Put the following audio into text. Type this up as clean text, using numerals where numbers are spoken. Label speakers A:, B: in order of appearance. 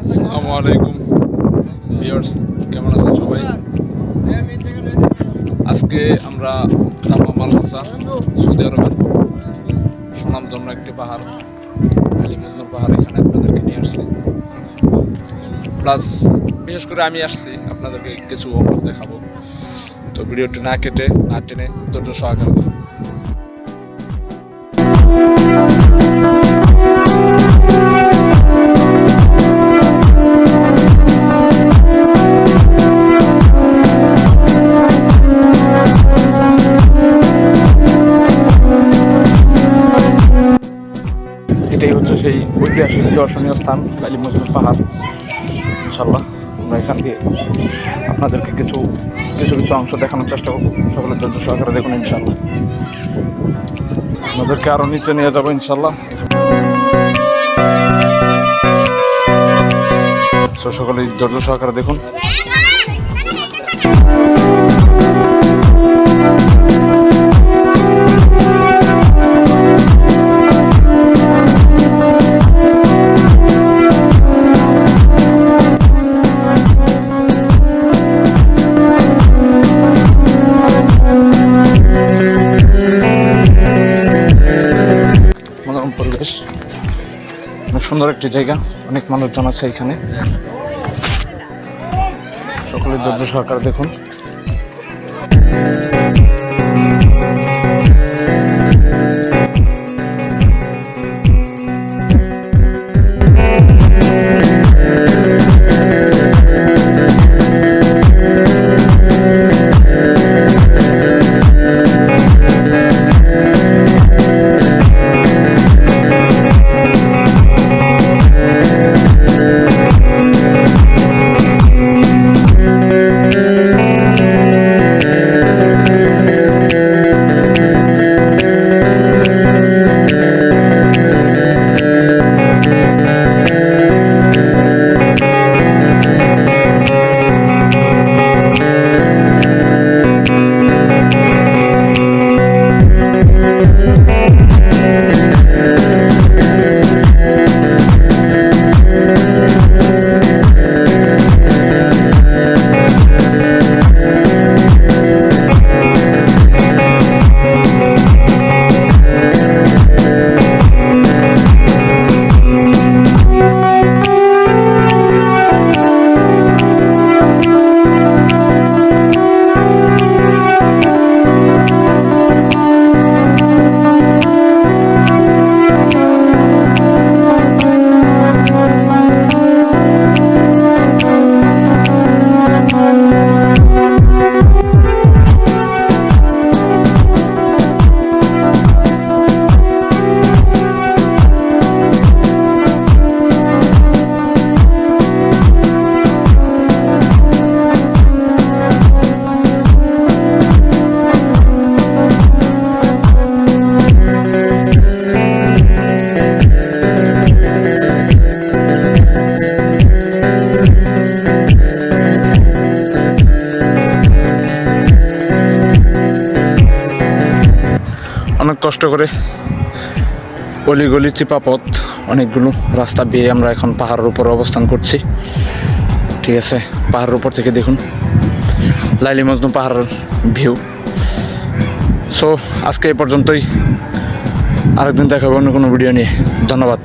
A: আসসালামু আলাইকুম ভিউয়ার্স, কেমন আছেন সবাই? আজকে আমরা যাবো মালমাসা, সৌদি আরবের সুনামধন্য একটি পাহাড়, আলী মজনুর পাহাড়। এখানে আপনাদেরকে নিয়ে আসছি, প্লাস বিশেষ করে আমি আসছি আপনাদেরকে কিছু অংশ দেখাবো। তো ভিডিওটি না কেটে না টেনে ধৈর্য সহকারে দেখুন। এটাই হচ্ছে সেই ঐতিহাসিক দর্শনীয় স্থান আলী মজনুর পাহাড়। ইনশাল্লাহ আমরা এখান থেকে আপনাদেরকে কিছু অংশ দেখানোর চেষ্টা করবো। সকলের ধৈর্য সহকারে দেখুন। ইনশাল্লাহ আপনাদেরকে আরও নিচে নিয়ে যাবো ইনশাল্লাহ। সকলেই ধৈর্য সহকারে দেখুন। পরিবেশ অনেক সুন্দর একটি জায়গা, অনেক মানুষজন আছে এখানে। সকলের ধৈর্য সহকারে দেখুন। অনেক কষ্ট করে অলিগলি চিপা পথ, অনেকগুলো রাস্তা বেয়ে আমরা এখন পাহাড়ের উপর অবস্থান করছি। ঠিক আছে, পাহাড়ের উপর থেকে দেখুন লাইলি মজনু পাহাড়ের ভিউ। সো আজকে এই পর্যন্তই, আরেকদিন দেখাবো অন্য কোনো ভিডিও নিয়ে। ধন্যবাদ।